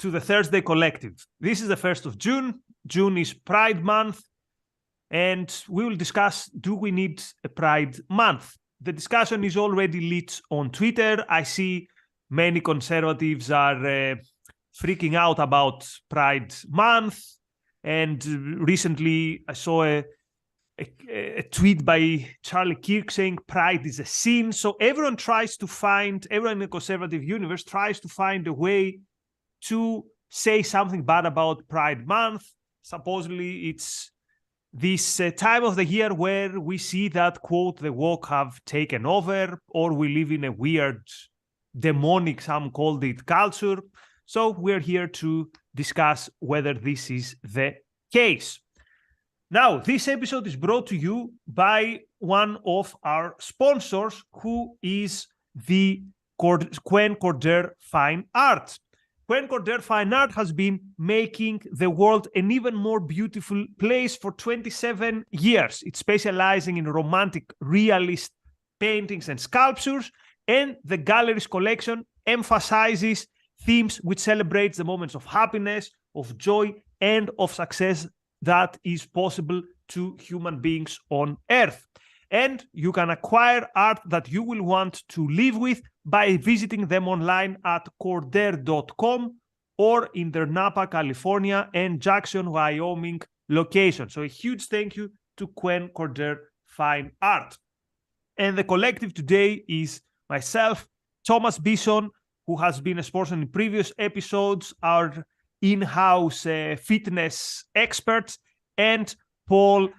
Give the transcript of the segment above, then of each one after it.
to the Thursday Collective. This is the 1st of June. June is Pride Month, and we will discuss, do we need a Pride Month? The discussion is already lit on Twitter. I see many conservatives are freaking out about Pride Month, and recently I saw a tweet by Charlie Kirk saying pride is a sin. So everyone in the conservative universe tries to find a way to say something bad about Pride Month. Supposedly it's this time of the year where we see that, quote, the woke have taken over, or we live in a weird, demonic, some called it, culture. So we're here to discuss whether this is the case. Now, this episode is brought to you by one of our sponsors, who is the Quent Cordair Fine Art. Quent Cordair Fine Art has been making the world an even more beautiful place for 27 years. It's specializing in romantic realist paintings and sculptures, and the gallery's collection emphasizes themes which celebrates the moments of happiness, of joy, and of success that is possible to human beings on Earth. And you can acquire art that you will want to live with by visiting them online at cordair.com or in their Napa, California and Jackson, Wyoming location. So a huge thank you to Quent Cordair Fine Art. And the collective today is myself, Thomas Bison, who has been a sponsor in previous episodes, our in-house fitness expert, and Paul.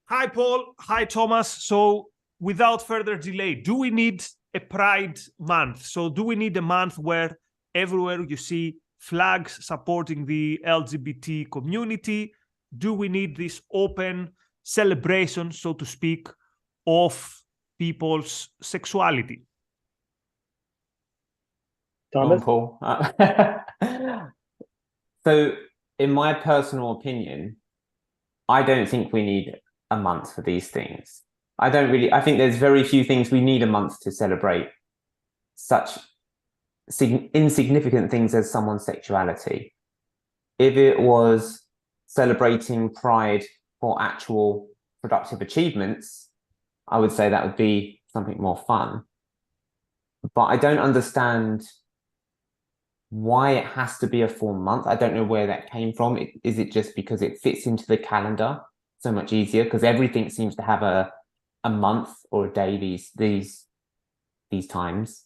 Hi, Paul. Hi, Thomas. So without further delay, do we need a Pride Month? So do we need a month where everywhere you see flags supporting the LGBT community? Do we need this open celebration, so to speak, of people's sexuality? Thomas? Paul. So, in my personal opinion, I don't think we need a month for these things. I think there's very few things we need a month to celebrate such insignificant things as someone's sexuality. If it was celebrating pride for actual productive achievements, I would say that would be something more fun. But I don't understand why it has to be a full month. I don't know where that came from. Is it just because it fits into the calendar so much easier? Because everything seems to have a month or a day these times.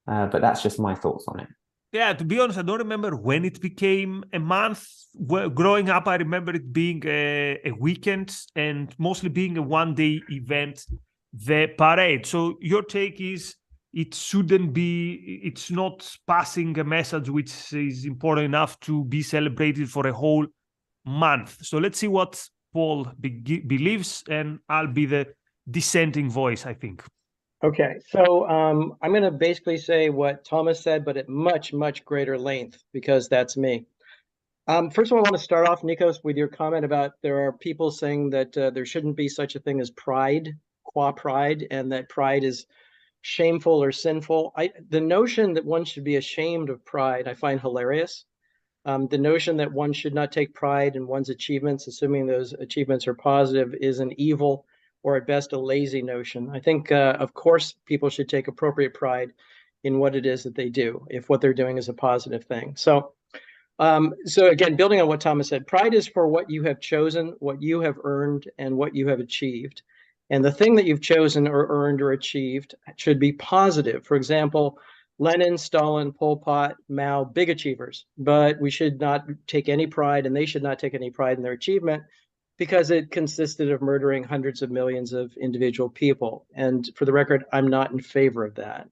But that's just my thoughts on it. Yeah, to be honest, I don't remember when it became a month. Growing up, I remember it being a weekend and mostly being a one-day event, the parade. So your take is it's not passing a message which is important enough to be celebrated for a whole month. So let's see what Paul believes, and I'll be the dissenting voice, I think. Okay, so I'm going to basically say what Thomas said, but at much, much greater length, because that's me. First of all, I want to start off, Nikos, with your comment about there are people saying that there shouldn't be such a thing as pride, qua pride, and that pride is shameful or sinful. The notion that one should be ashamed of pride, I find hilarious. The notion that one should not take pride in one's achievements, assuming those achievements are positive, is an evil or at best a lazy notion. I think, of course, people should take appropriate pride in what it is that they do, if what they're doing is a positive thing. So again, building on what Thomas said, pride is for what you have chosen, what you have earned, and what you have achieved. And the thing that you've chosen or earned or achieved should be positive. For example, Lenin, Stalin, Pol Pot, Mao, big achievers, but we should not take any pride, and they should not take any pride in their achievement, because it consisted of murdering hundreds of millions of individual people. And for the record, I'm not in favor of that.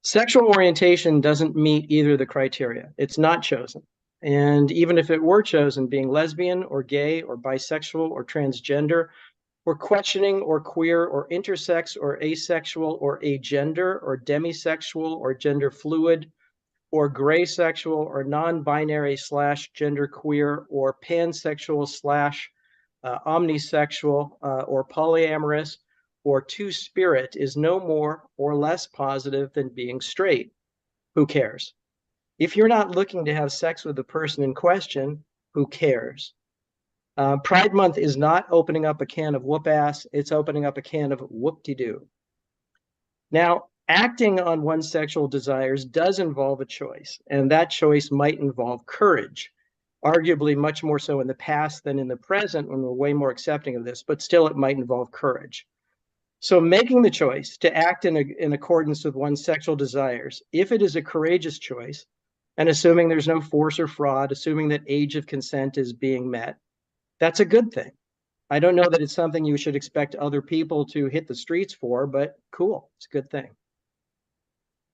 Sexual orientation doesn't meet either the criteria. It's not chosen. And even if it were chosen, being lesbian or gay or bisexual or transgender or questioning or queer or intersex or asexual or agender or demisexual or gender fluid or gray sexual or non-binary / genderqueer or pansexual / omnisexual or polyamorous or two-spirit is no more or less positive than being straight. Who cares? If you're not looking to have sex with the person in question, who cares? Pride Month is not opening up a can of whoop ass, it's opening up a can of whoop-de-doo. Now, acting on one's sexual desires does involve a choice, and that choice might involve courage, arguably much more so in the past than in the present when we're way more accepting of this, but still it might involve courage. So making the choice to act in accordance with one's sexual desires, if it is a courageous choice, and assuming there's no force or fraud, assuming that age of consent is being met, that's a good thing. I don't know that it's something you should expect other people to hit the streets for, but cool, it's a good thing.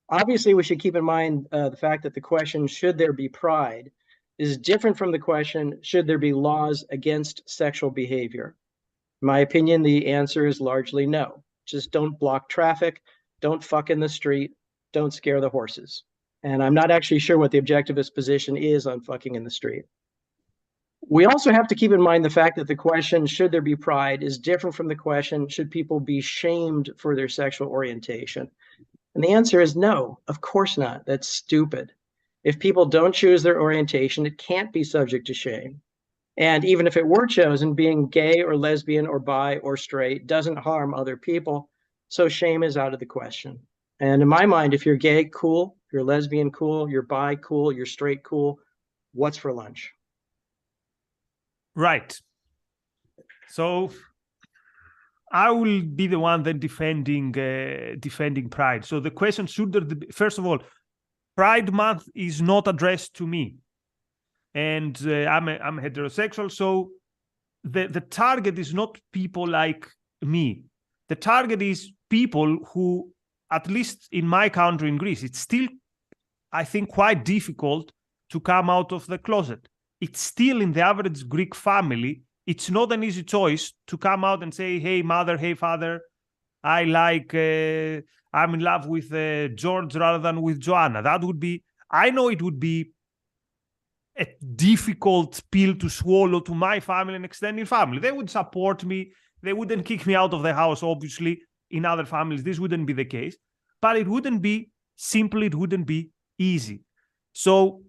Obviously, we should keep in mind the fact that the question, should there be pride, is different from the question, should there be laws against sexual behavior? In my opinion, the answer is largely no. Just don't block traffic, don't fuck in the street, don't scare the horses. And I'm not actually sure what the objectivist position is on fucking in the street. We also have to keep in mind the fact that the question, should there be pride, is different from the question, should people be shamed for their sexual orientation? And the answer is no, of course not. That's stupid. If people don't choose their orientation, it can't be subject to shame. And even if it were chosen, being gay or lesbian or bi or straight doesn't harm other people. So shame is out of the question. And in my mind, if you're gay, cool. If you're lesbian, cool. You're bi, cool. You're straight, cool. What's for lunch? Right. So I will be the one then defending pride. So the question, should there be, first of all, Pride Month is not addressed to me, and I'm heterosexual, so the target is not people like me. The target is people who, at least in my country, in Greece, it's still, I think, quite difficult to come out of the closet. It's still, in the average Greek family, it's not an easy choice to come out and say, hey, mother, hey, father, I'm in love with George rather than with Joanna. That would be, I know it would be a difficult pill to swallow to my family and extended family. They would support me. They wouldn't kick me out of the house, obviously. In other families, this wouldn't be the case. But it wouldn't be simple. It wouldn't be easy. So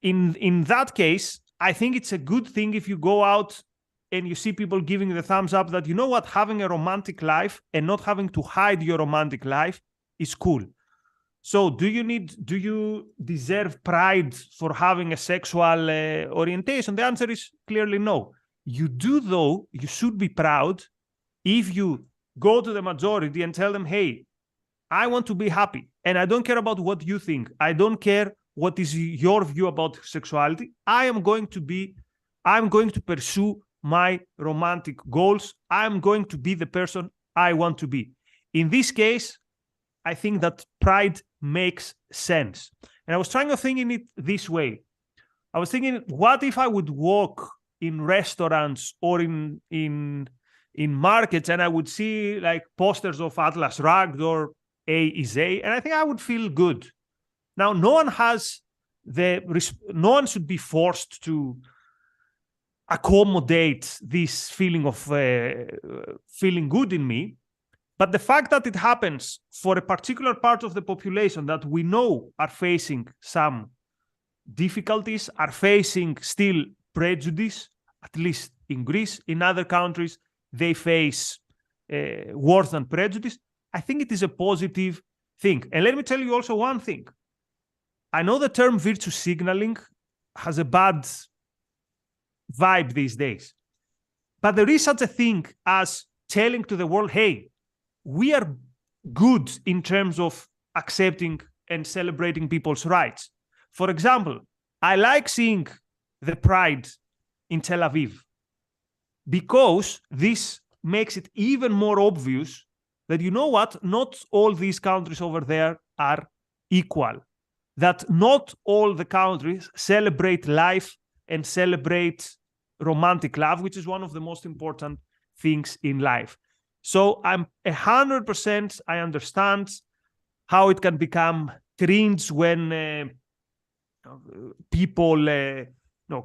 in that case, I think it's a good thing if you go out and you see people giving the thumbs up that, you know what, having a romantic life and not having to hide your romantic life is cool. So do you deserve pride for having a sexual orientation? The answer is clearly no. You do, though, you should be proud if you go to the majority and tell them, hey, I want to be happy and I don't care about what you think. I don't care what is your view about sexuality. I'm going to pursue my romantic goals. I'm going to be the person I want to be. In this case, I think that pride makes sense. And I was trying to think in it this way. I was thinking, what if I would walk in restaurants or in markets and I would see like posters of Atlas Shrugged or A is A, and I think I would feel good. Now, no one should be forced to accommodate this feeling of feeling good in me. But the fact that it happens for a particular part of the population that we know are facing some difficulties, are facing still prejudice, at least in Greece, in other countries, they face worse than prejudice. I think it is a positive thing. And let me tell you also one thing. I know the term virtue signaling has a bad vibe these days, but there is such a thing as telling to the world, hey, we are good in terms of accepting and celebrating people's rights. For example, I like seeing the Pride in Tel Aviv because this makes it even more obvious that, you know what, not all these countries over there are equal, that not all the countries celebrate life and celebrate romantic love, which is one of the most important things in life. So I'm 100%, I understand how it can become cringe when people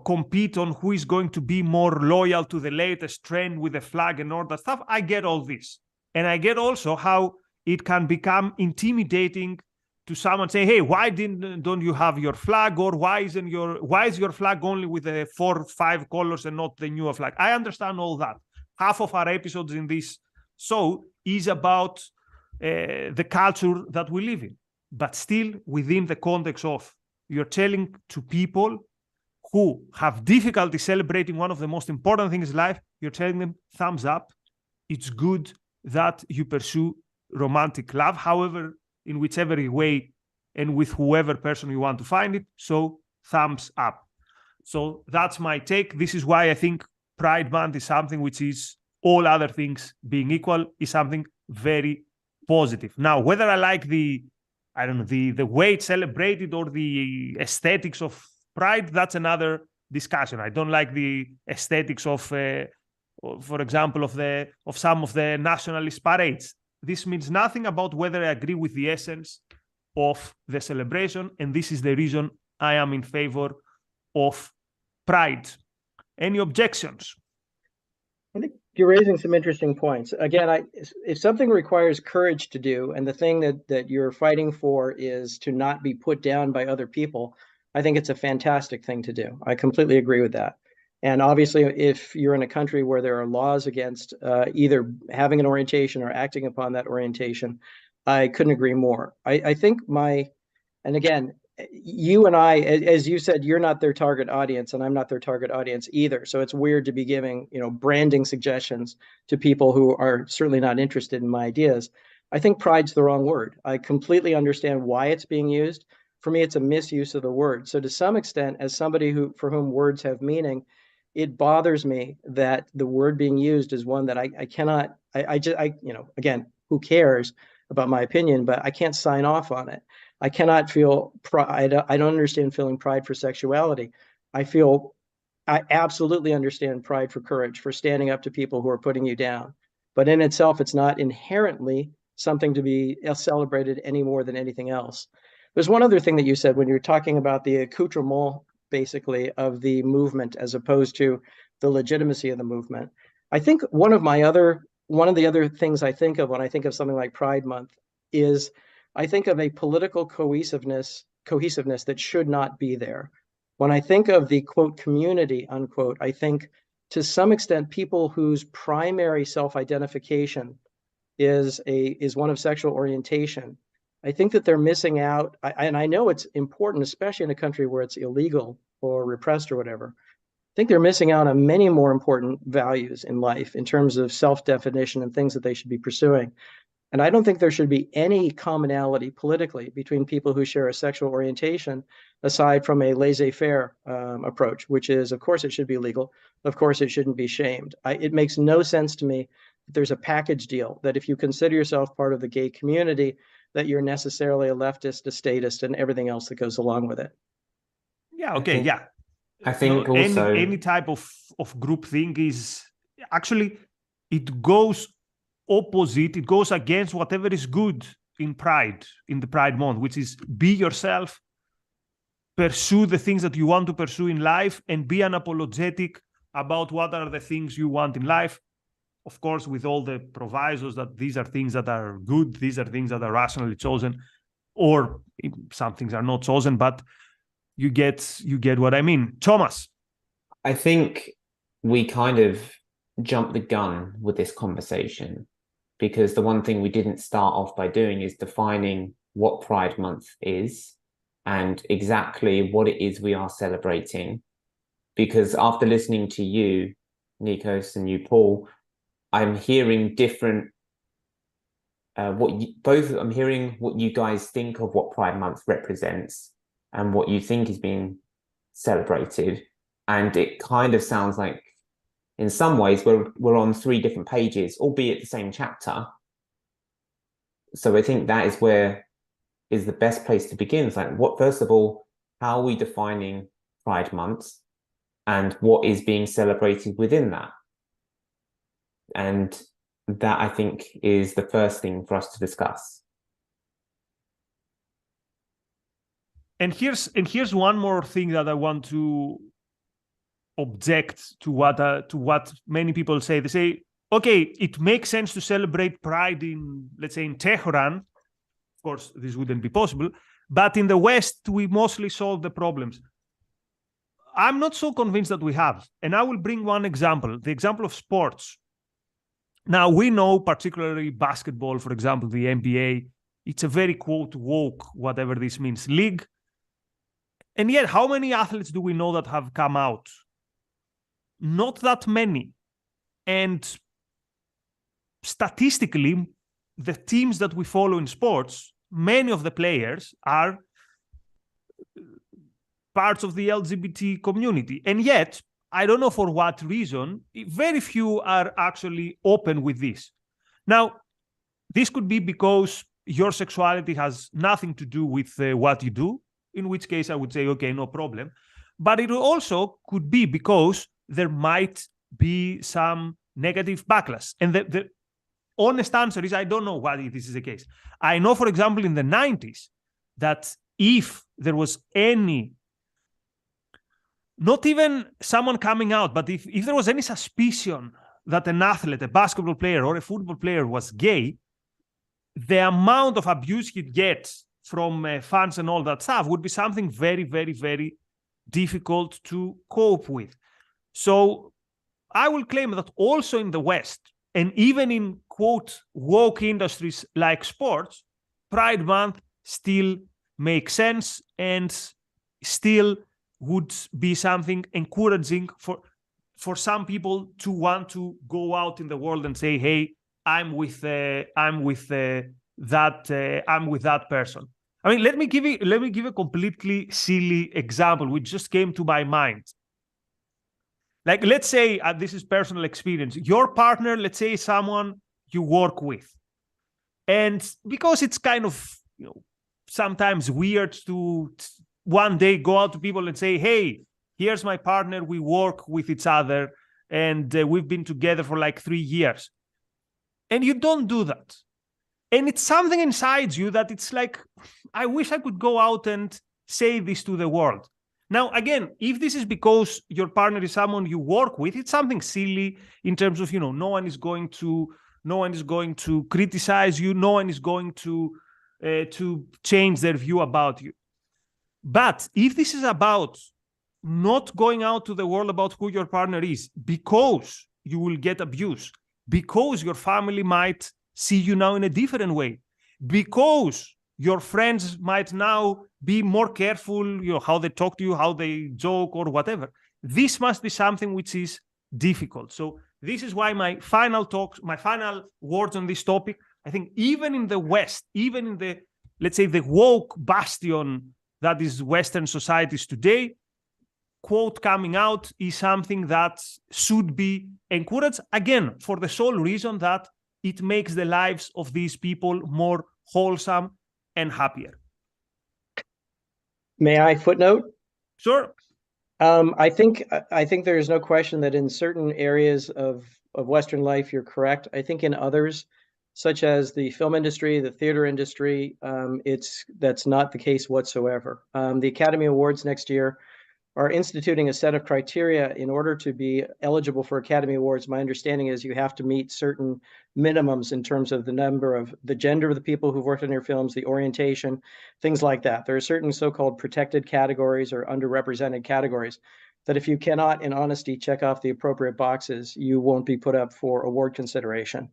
compete on who is going to be more loyal to the latest trend with the flag and all that stuff. I get all this. And I get also how it can become intimidating to someone say, hey, why don't you have your flag, or why is your flag only with the 4 or 5 colors and not the newer flag? I understand all that. Half of our episodes in this show is about the culture that we live in, but still within the context of you're telling to people who have difficulty celebrating one of the most important things in life, you're telling them, thumbs up. It's good that you pursue romantic love, however, in whichever way and with whoever person you want to find it. So thumbs up. So that's my take. This is why I think Pride Month is something which is, all other things being equal, is something very positive. Now, whether I like the way it's celebrated or the aesthetics of Pride, that's another discussion. I don't like the aesthetics of, for example, of some of the nationalist parades. This means nothing about whether I agree with the essence of the celebration, and this is the reason I am in favor of Pride. Any objections? I think you're raising some interesting points. Again, if something requires courage to do, and the thing that you're fighting for is to not be put down by other people, I think it's a fantastic thing to do. I completely agree with that. And obviously, if you're in a country where there are laws against either having an orientation or acting upon that orientation, I couldn't agree more. I think and again, you and I, as you said, you're not their target audience, and I'm not their target audience either. So it's weird to be giving, branding suggestions to people who are certainly not interested in my ideas. I think pride's the wrong word. I completely understand why it's being used. For me, it's a misuse of the word. So to some extent, as somebody for whom words have meaning, it bothers me that the word being used is one that I cannot, again, who cares about my opinion, but I can't sign off on it. I cannot feel pride. I don't understand feeling pride for sexuality. I absolutely understand pride for courage, for standing up to people who are putting you down. But in itself, it's not inherently something to be celebrated any more than anything else. There's one other thing that you said when you were talking about the accoutrement, basically, of the movement as opposed to the legitimacy of the movement. I think one of the other things I think of when I think of something like Pride Month is I think of a political cohesiveness that should not be there. When I think of the quote community, unquote, I think to some extent people whose primary self-identification is one of sexual orientation. I think that they're missing out, and I know it's important, especially in a country where it's illegal or repressed or whatever. I think they're missing out on many more important values in life in terms of self-definition and things that they should be pursuing. And I don't think there should be any commonality politically between people who share a sexual orientation, aside from a laissez-faire approach, which is, of course, it should be legal. Of course, it shouldn't be shamed. It makes no sense to me that there's a package deal, that if you consider yourself part of the gay community, that you're necessarily a leftist, a statist, and everything else that goes along with it. Yeah, okay, yeah. I think also any type of group thing is actually, it goes opposite, it goes against whatever is good in the Pride Month, which is be yourself, pursue the things that you want to pursue in life, and be unapologetic about what are the things you want in life. Of course, with all the provisos that these are things that are good, these are things that are rationally chosen, or some things are not chosen, but you get what I mean. Thomas? I think we kind of jumped the gun with this conversation, because the one thing we didn't start off by doing is defining what Pride Month is and exactly what it is we are celebrating. Because after listening to you, Nikos, and you, Paul, I'm hearing different, I'm hearing what you guys think of what Pride Month represents and what you think is being celebrated. And it kind of sounds like, in some ways, we're on 3 different pages, albeit the same chapter. So I think that is where is the best place to begin. It's like, first of all, how are we defining Pride Month and what is being celebrated within that? And that, I think, is the first thing for us to discuss. And here's one more thing that I want to object to what many people say. They say, okay, it makes sense to celebrate Pride in, let's say, in Tehran, course, this wouldn't be possible. But in the West, we mostly solve the problems. I'm not so convinced that we have. And I will bring one example, the example of sports. Now, we know, particularly basketball, for example, the NBA, it's a very, quote, woke, whatever this means, league. And yet, how many athletes do we know that have come out? Not that many. And statistically, the teams that we follow in sports, many of the players are parts of the LGBT community. And yet, I don't know for what reason, very few are actually open with this. Now, this could be because your sexuality has nothing to do with what you do, in which case I would say, okay, no problem. But it also could be because there might be some negative backlash. And the honest answer is, I don't know why this is the case. I know, for example, in the 90s, that if there was any, not even someone coming out, but if there was any suspicion that an athlete, a basketball player or a football player was gay, the amount of abuse he'd get from fans and all that stuff would be something very, very, very difficult to cope with. So I will claim that also in the West, and even in, quote, woke industries like sports, Pride Month still makes sense and still would be something encouraging for some people to want to go out in the world and say, hey, I'm with that person. I mean, let me give a completely silly example which just came to my mind. Like, let's say, this is personal experience. Your partner, let's say, someone you work with, and because it's kind of, sometimes weird to one day go out to people and say, hey, here's my partner, we work with each other, and we've been together for like 3 years. And you don't do that. And it's something inside you that it's like, I wish I could go out and say this to the world. Now, again, if this is because your partner is someone you work with, it's something silly in terms of, no one is going to criticize you. No one is going to change their view about you. But if this is about not going out to the world about who your partner is because you will get abuse, because your family might see you now in a different way, because your friends might now be more careful, how they talk to you, how they joke or whatever, this must be something which is difficult. So this is why my final words on this topic, I think even in the West, even in the, let's say, the woke bastion that is Western societies today, quote, coming out is something that should be encouraged, again, for the sole reason that it makes the lives of these people more wholesome and happier. May I footnote? Sure. I think there is no question that in certain areas of Western life, you're correct. I think in others, such as the film industry, the theater industry, that's not the case whatsoever. The Academy Awards next year are instituting a set of criteria in order to be eligible for Academy Awards. My understanding is you have to meet certain minimums in terms of the gender of the people who've worked on your films, the orientation, things like that. There are certain so-called protected categories or underrepresented categories that if you cannot, in honesty, check off the appropriate boxes, you won't be put up for award consideration.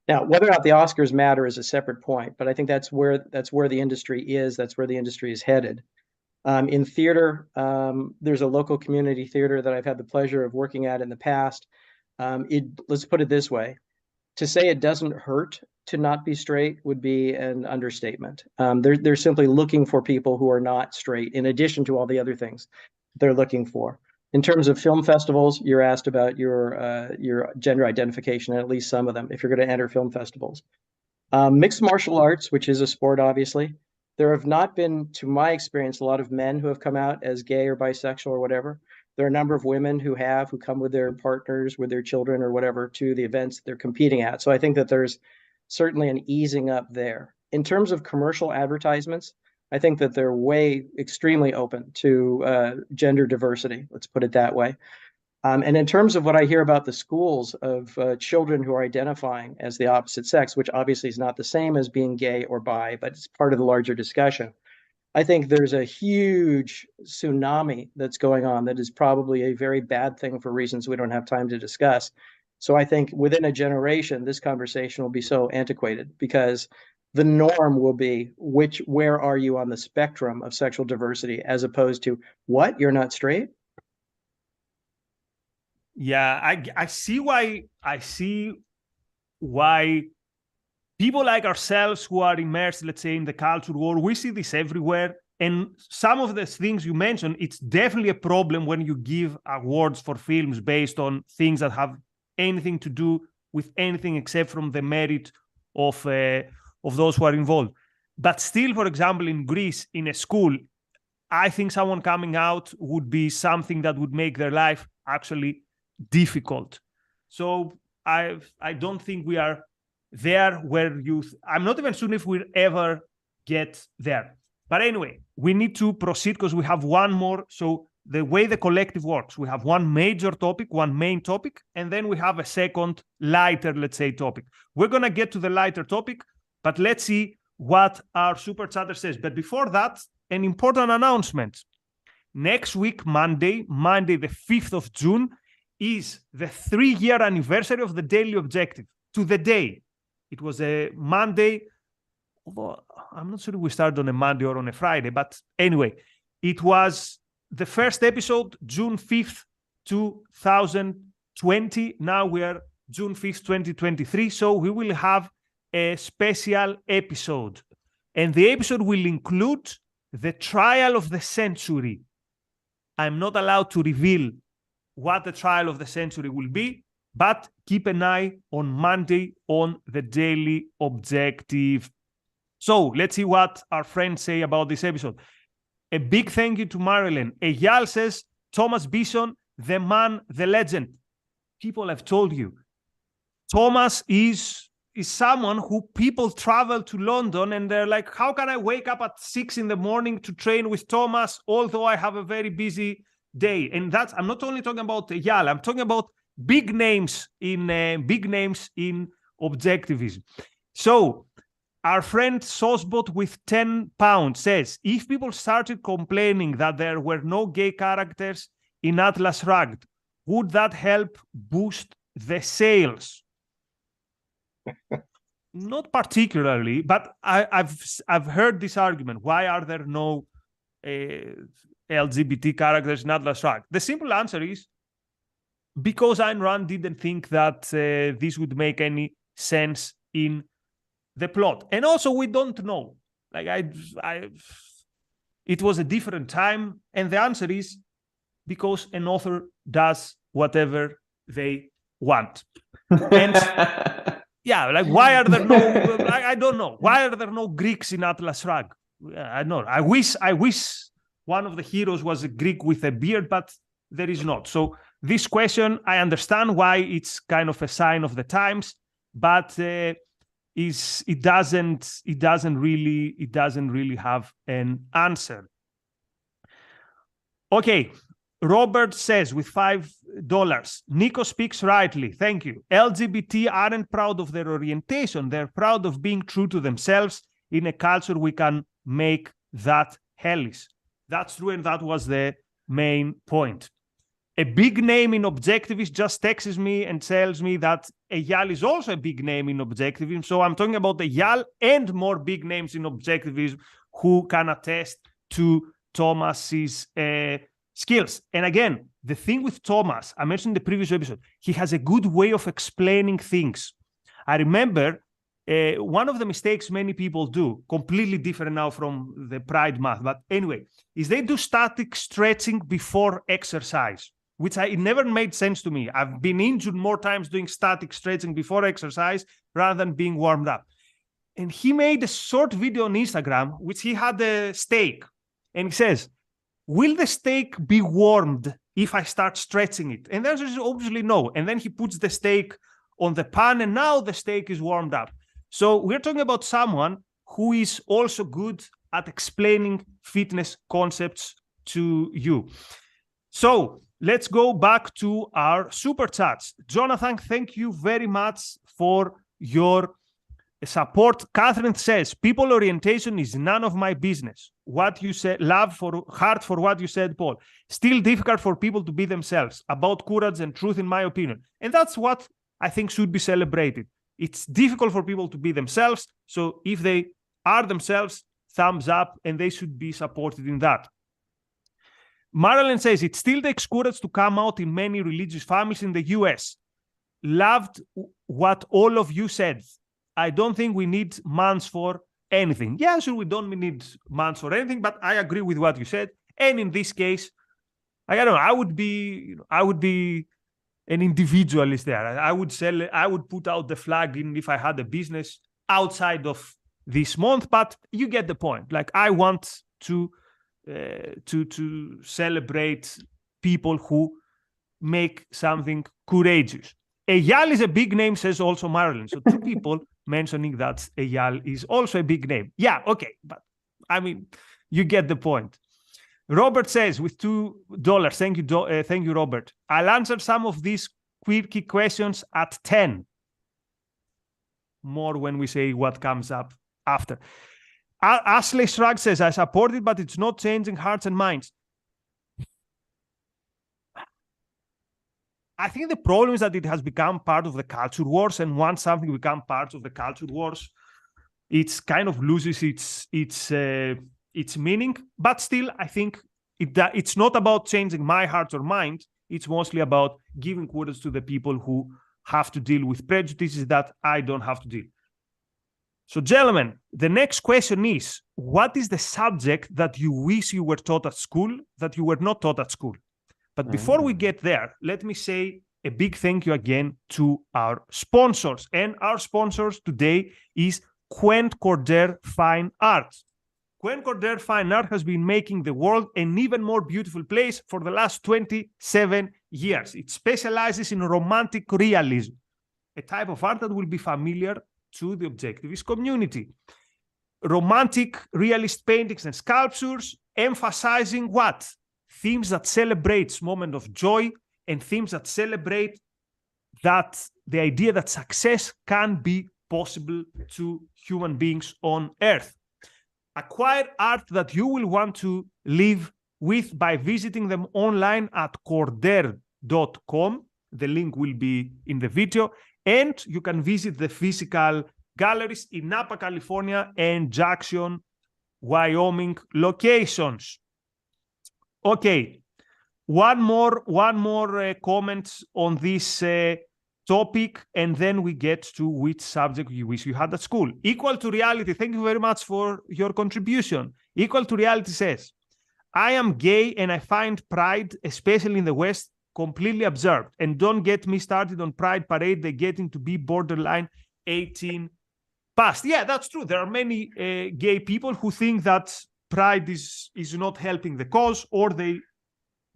Now, whether or not the Oscars matter is a separate point, but I think that's where the industry is. That's where the industry is headed. In theater, there's a local community theater that I've had the pleasure of working at in the past. Let's put it this way. To say it doesn't hurt to not be straight would be an understatement. They're simply looking for people who are not straight, in addition to all the other things they're looking for. In terms of film festivals, you're asked about your gender identification, at least some of them, if you're going to enter film festivals. Mixed martial arts, which is a sport, obviously. There have not been, to my experience, a lot of men who have come out as gay or bisexual or whatever. There are a number of women who come with their partners, with their children or whatever, to the events they're competing at. So I think that there's certainly an easing up there. In terms of commercial advertisements, I think that they're extremely open to gender diversity. Let's put it that way. And in terms of what I hear about the schools of children who are identifying as the opposite sex, which obviously is not the same as being gay or bi, but it's part of the larger discussion. I think there's a huge tsunami that's going on that is probably a very bad thing for reasons we don't have time to discuss. So I think within a generation, this conversation will be so antiquated because the norm will be where are you on the spectrum of sexual diversity, as opposed to what, you're not straight? Yeah, I see why people like ourselves who are immersed, let's say, in the culture war, we see this everywhere. And some of the things you mentioned, it's definitely a problem when you give awards for films based on things that have anything to do with anything except from the merit of those who are involved. But still, for example, in Greece, in a school, I think someone coming out would be something that would make their life actually difficult. So I don't think we are there where I'm not even sure if we'll ever get there. But anyway, we need to proceed because we have one more. So the way the collective works, we have one major topic, one main topic, and then we have a second lighter, let's say, topic. We're going to get to the lighter topic, but let's see what our super chatter says. But before that, an important announcement. Next week, Monday the 5th of June, is the 3-year anniversary of the Daily Objective. To the day. It was a Monday, although I'm not sure if we started on a Monday or on a Friday, but anyway, it was the first episode, June 5th, 2020. Now we are June 5th, 2023. So we will have a special episode. And the episode will include the trial of the century. I'm not allowed to reveal what the trial of the century will be, but keep an eye on Monday on the Daily Objective. So let's see what our friends say about this episode. A big thank you to Marilyn. Eyal says, Thomas Bison, the man, the legend. People have told you, Thomas is someone who people travel to London and they're like, how can I wake up at 6 in the morning to train with Thomas, although I have a very busy day? And that's, I'm not only talking about Eyal, I'm talking about big names in objectivism. So our friend Saucebot with £10 says, if people started complaining that there were no gay characters in Atlas Shrugged, would that help boost the sales? Not particularly, but I've heard this argument. Why are there no LGBT characters in Atlas Shrugged? The simple answer is because Ayn Rand didn't think that this would make any sense in the plot. And also we don't know. Like it was a different time, and the answer is because an author does whatever they want. And yeah, like why are there no? I don't know. Why are there no Greeks in Atlas Shrugged? I don't know. I wish one of the heroes was a Greek with a beard, but there is not. So this question, I understand why it's kind of a sign of the times, but it doesn't really have an answer. Okay. Robert says with $5, Nico speaks rightly. Thank you. LGBT aren't proud of their orientation. They're proud of being true to themselves. In a culture, we can make that hellish. That's true, and that was the main point. A big name in objectivism just texts me and tells me that Eyal is also a big name in objectivism. So I'm talking about Eyal and more big names in objectivism who can attest to Thomas's skills. And again, the thing with Thomas, I mentioned in the previous episode, he has a good way of explaining things. I remember one of the mistakes many people do, completely different now from the Pride Month, but anyway, is they do static stretching before exercise, which it never made sense to me. I've been injured more times doing static stretching before exercise rather than being warmed up. And he made a short video on Instagram, which he had a steak, and he says, will the steak be warmed if I start stretching it? And the answer is obviously no. And then he puts the steak on the pan, and now the steak is warmed up. So we're talking about someone who is also good at explaining fitness concepts to you. So let's go back to our super chats. Jonathan, thank you very much for your support. Catherine says, people orientation is none of my business. What you said, heart for what you said, Paul. Still difficult for people to be themselves, about courage and truth, in my opinion. And that's what I think should be celebrated. It's difficult for people to be themselves. So if they are themselves, thumbs up, and they should be supported in that. Marilyn says, it still takes courage to come out in many religious families in the US. Loved what all of you said. I don't think we need months for anything. Yeah, sure, we don't need months for anything, but I agree with what you said. And in this case, I don't know, I would be an individualist there. I would put out the flag in if I had a business outside of this month, but you get the point. Like, I want to celebrate people who make something courageous. Eyal is a big name, says also Marilyn. So two people mentioning that Eyal is also a big name. Yeah, okay, but I mean, you get the point. Robert says, with $2, thank you, Robert. I'll answer some of these quirky questions at 10. More when we say what comes up after. Ashley Shrug says, I support it, but it's not changing hearts and minds. I think the problem is that it has become part of the culture wars, and once something becomes part of the culture wars, it's kind of loses its meaning. But still, I think it's not about changing my heart or mind. It's mostly about giving kudos to the people who have to deal with prejudices that I don't have to deal. So, gentlemen, the next question is, what is the subject that you wish you were taught at school that you were not taught at school? But before we get there, let me say a big thank you again to our sponsors. And our sponsors today is Quent Cordair Fine Art. Quent Cordair Fine Art has been making the world an even more beautiful place for the last 27 years. It specializes in romantic realism, a type of art that will be familiar to the objectivist community. Romantic realist paintings and sculptures emphasizing what? Themes that celebrate moments of joy and themes that celebrate that the idea that success can be possible to human beings on Earth. Acquire art that you will want to live with by visiting them online at cordair.com. The link will be in the video. And you can visit the physical galleries in Napa, California and Jackson, Wyoming locations. Okay, one more comment on this topic, and then we get to which subject you wish you had at school. Equal to Reality, thank you very much for your contribution. Equal to Reality says, I am gay and I find pride, especially in the West, completely absurd. And don't get me started on Pride Parade, they're getting to be borderline 18 past. Yeah, that's true. There are many gay people who think that Pride is not helping the cause, or they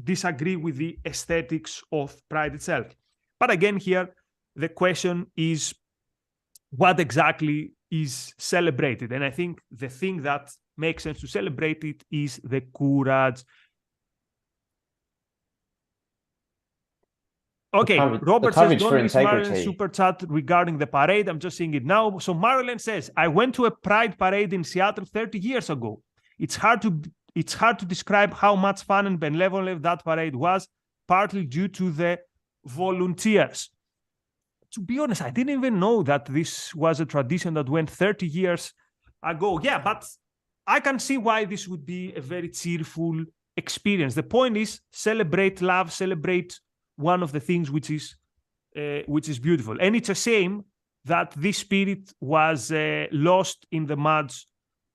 disagree with the aesthetics of Pride itself. But again, here, the question is what exactly is celebrated? And I think the thing that makes sense to celebrate it is the courage. Okay, Robert says, don't miss Marilyn's super chat regarding the parade. I'm just seeing it now. So Marilyn says, I went to a Pride parade in Seattle 30 years ago. It's hard to describe how much fun and benevolent that parade was, partly due to the volunteers. To be honest, I didn't even know that this was a tradition that went 30 years ago. Yeah, but I can see why this would be a very cheerful experience. The point is, celebrate love, celebrate one of the things which is beautiful. And it's a shame that this spirit was lost in the muds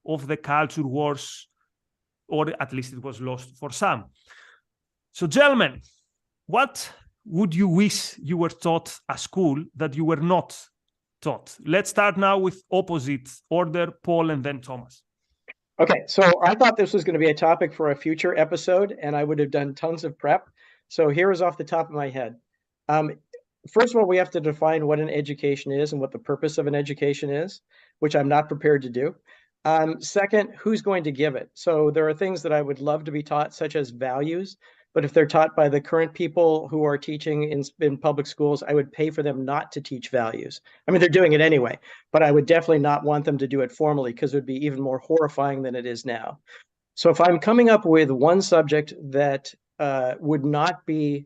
of the culture wars, or at least it was lost for some. So, gentlemen, what would you wish you were taught at school that you were not taught? Let's start now with opposite order, Paul and then Thomas. Okay, so I thought this was going to be a topic for a future episode, and I would have done tons of prep. So here is off the top of my head. First of all, we have to define what an education is and what the purpose of an education is, which I'm not prepared to do. Second, who's going to give it? So there are things that I would love to be taught, such as values. But if they're taught by the current people who are teaching in public schools, I would pay for them not to teach values. I mean, they're doing it anyway, but I would definitely not want them to do it formally because it would be even more horrifying than it is now. So if I'm coming up with one subject that would not be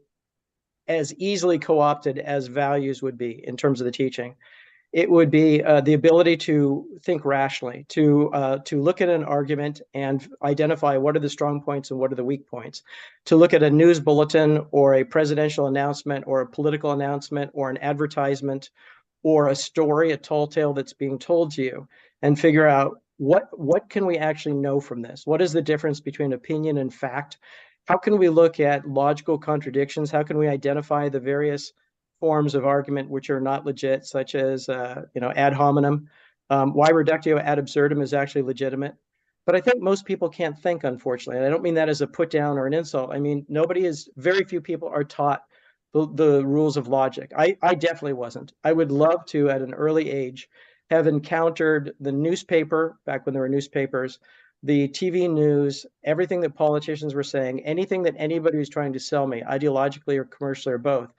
as easily co-opted as values would be in terms of the teaching, it would be the ability to think rationally, to look at an argument and identify what are the strong points and what are the weak points, to look at a news bulletin or a presidential announcement or a political announcement or an advertisement or a story, a tall tale that's being told to you, and figure out what can we actually know from this? What is the difference between opinion and fact? How can we look at logical contradictions? How can we identify the various forms of argument which are not legit, such as ad hominem? Why reductio ad absurdum is actually legitimate. But I think most people can't think, unfortunately. And I don't mean that as a put down or an insult. I mean, very few people are taught the rules of logic. I definitely wasn't. I would love to, at an early age, have encountered the newspaper, back when there were newspapers, the TV news, everything that politicians were saying, anything that anybody was trying to sell me, ideologically or commercially or both,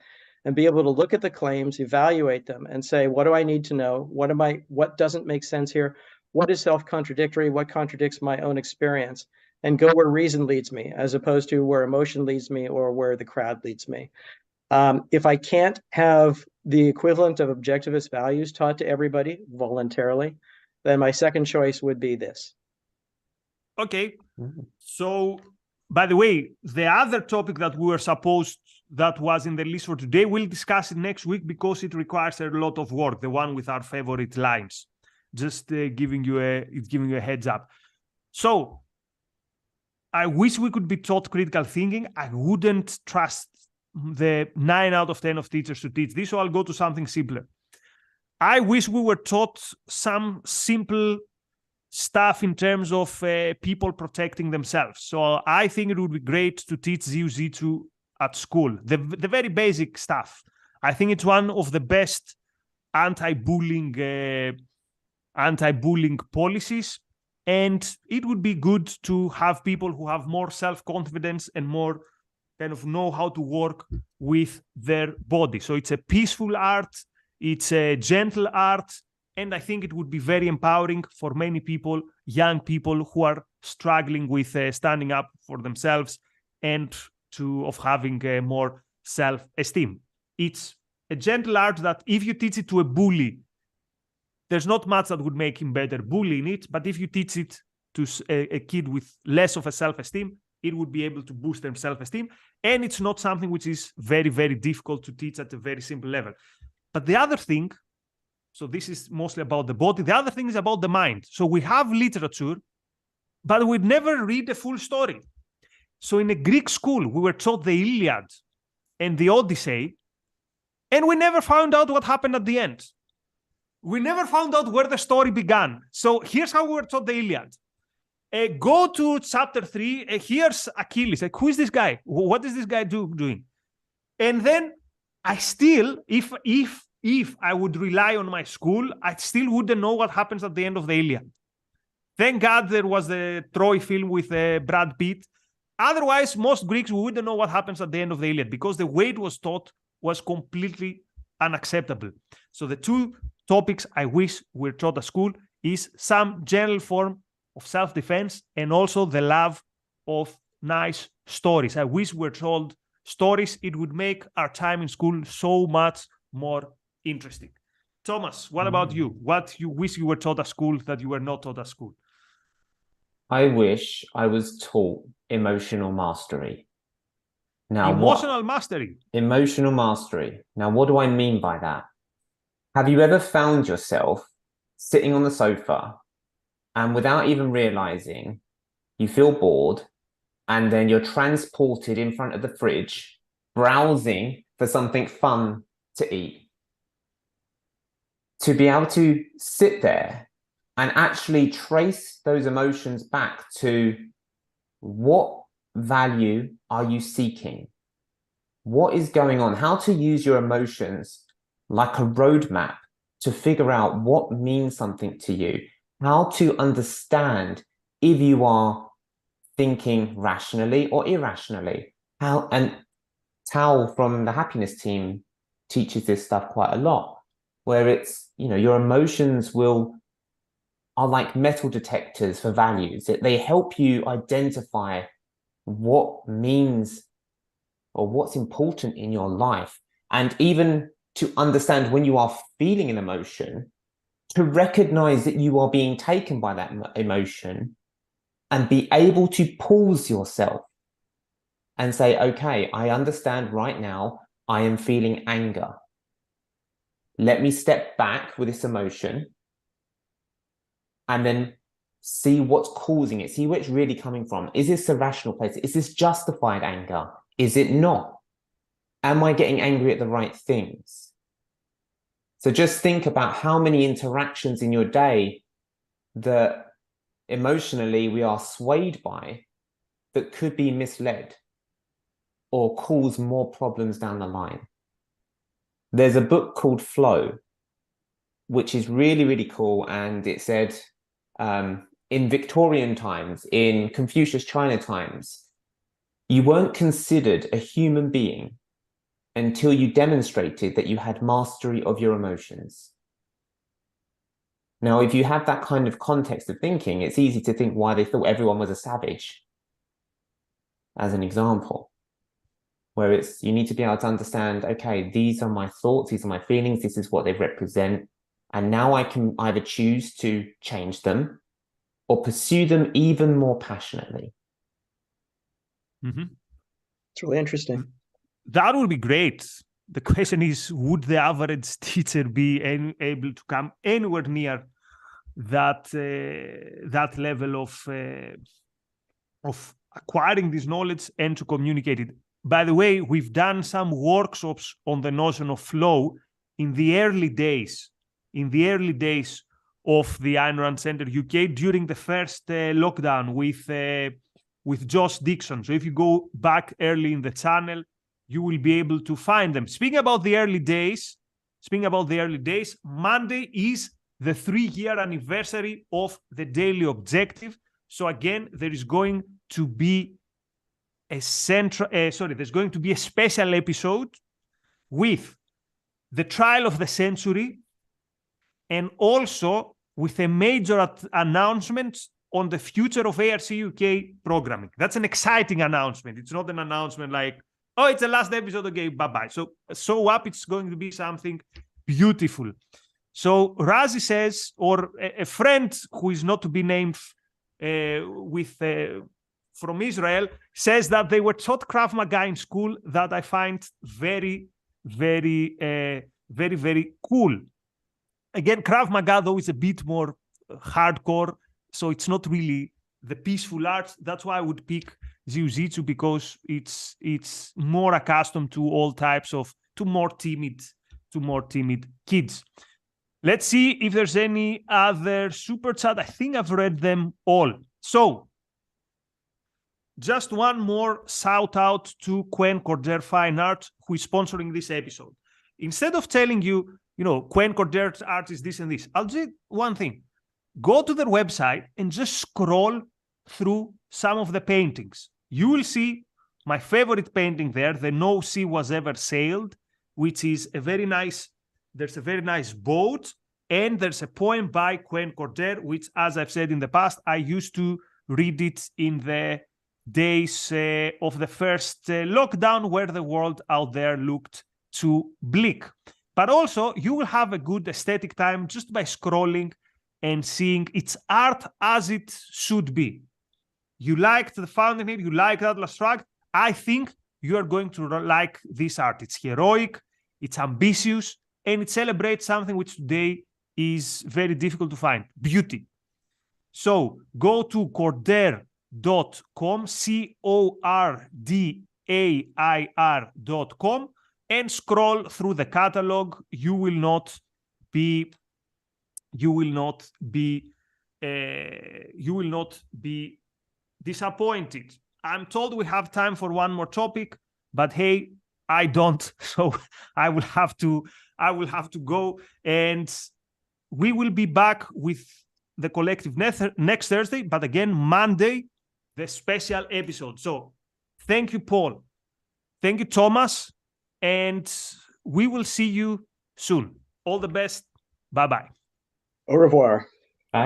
and be able to look at the claims, evaluate them, and say, what do I need to know? What doesn't make sense here? What is self-contradictory? What contradicts my own experience? And go where reason leads me, as opposed to where emotion leads me or where the crowd leads me. If I can't have the equivalent of objectivist values taught to everybody voluntarily, then my second choice would be this. Okay. So, by the way, the other topic that we were supposed that was in the list for today, we'll discuss it next week because it requires a lot of work, the one with our favorite lines. Just giving you a heads up. So, I wish we could be taught critical thinking. I wouldn't trust the 9 out of 10 of teachers to teach this, so I'll go to something simpler. I wish we were taught some simple stuff in terms of people protecting themselves. So I think it would be great to teach jiu-jitsu at school, the very basic stuff. I think it's one of the best anti-bullying policies, and it would be good to have people who have more self-confidence and more kind of know how to work with their body. So it's a peaceful art, it's a gentle art, and I think it would be very empowering for many people, young people who are struggling with standing up for themselves and of having more self-esteem. It's a gentle art that if you teach it to a bully, there's not much that would make him better bullying it, but if you teach it to a kid with less of a self-esteem, it would be able to boost their self-esteem. And it's not something which is very, very difficult to teach at a very simple level. But the other thing, so this is mostly about the body. The other thing is about the mind. So we have literature, but we never read the full story. So in a Greek school, we were taught the Iliad and the Odyssey, and we never found out what happened at the end. We never found out where the story began. So here's how we were taught the Iliad. Go to chapter 3. Here's Achilles. Like, who is this guy? What is this guy doing? And then I still, if I would rely on my school, I still wouldn't know what happens at the end of the Iliad. Thank God there was the Troy film with Brad Pitt. Otherwise, most Greeks wouldn't know what happens at the end of the Iliad because the way it was taught was completely unacceptable. So the two topics I wish were taught at school is some general form of self-defense and also the love of nice stories. I wish we were told stories. It would make our time in school so much more interesting. Thomas, what about you? What you wish you were taught at school that you were not taught at school? I wish I was taught emotional mastery. Now, Emotional mastery. Emotional mastery. Now, what do I mean by that? Have you ever found yourself sitting on the sofa and without even realizing you feel bored and then you're transported in front of the fridge, browsing for something fun to eat? To be able to sit there and actually trace those emotions back to what value are you seeking? What is going on? How to use your emotions like a roadmap to figure out what means something to you. How to understand if you are thinking rationally or irrationally. And Tal from the happiness team teaches this stuff quite a lot, where it's, your emotions are like metal detectors for values. They help you identify what means or what's important in your life. And even to understand when you are feeling an emotion, to recognize that you are being taken by that emotion and be able to pause yourself and say, okay, I understand right now I am feeling anger. Let me step back with this emotion and then see what's causing it, see where it's really coming from. Is this a rational place? Is this justified anger? Is it not? Am I getting angry at the right things? So just think about how many interactions in your day that emotionally we are swayed by that could be misled or cause more problems down the line. There's a book called Flow, which is really, really cool. And it said, in Victorian times, in Confucius China times, you weren't considered a human being until you demonstrated that you had mastery of your emotions. Now, if you have that kind of context of thinking, it's easy to think why they thought everyone was a savage, as an example, where you need to be able to understand, okay, these are my thoughts, these are my feelings, this is what they represent. And now I can either choose to change them or pursue them even more passionately. Mm-hmm. It's really interesting. That would be great. The question is, would the average teacher be able to come anywhere near that level of acquiring this knowledge and to communicate it? By the way, we've done some workshops on the notion of flow in the early days of the Ayn Rand Center UK during the first lockdown with Josh Dixon. So if you go back early in the channel, you will be able to find them. Speaking about the early days, Monday is the 3-year anniversary of the daily objective. So again, there is going to be there's going to be a special episode with the trial of the century and also with a major announcement on the future of ARCUK programming. That's an exciting announcement. It's not an announcement like, oh, it's the last episode, okay, bye-bye. So up, it's going to be something beautiful. So Razi says, or a friend who is not to be named from Israel, says that they were taught Krav Maga in school, that I find very, very, very, very cool. Again, Krav Maga, though, is a bit more hardcore, so it's not really the peaceful arts. That's why I would pick Jiu-Jitsu, because it's more accustomed to all types of to more timid kids. Let's see if there's any other super chat. I think I've read them all. So just one more shout out to Quent Cordair Fine Art, who is sponsoring this episode. Instead of telling you, Quent Cordair Art is this and this, I'll do one thing. Go to their website and just scroll through some of the paintings. You will see my favorite painting there, the No Sea Was Ever Sailed, which is there's a very nice boat, and there's a poem by Quent Cordair, which, as I've said in the past, I used to read it in the days of the first lockdown, where the world out there looked too bleak. But also, you will have a good aesthetic time just by scrolling and seeing its art as it should be. You liked the Fountainhead, you like Atlas Shrugged, I think you are going to like this art. It's heroic, it's ambitious, and it celebrates something which today is very difficult to find: beauty. So go to cordair.com, cordair.com, and scroll through the catalog. You will not be disappointed. I'm told we have time for one more topic, but hey, I don't, so I will have to go, and we will be back with the collective next Thursday, but again, Monday, the special episode. So thank you, Paul. Thank you, Thomas. And we will see you soon. All the best. Bye-bye. Au revoir.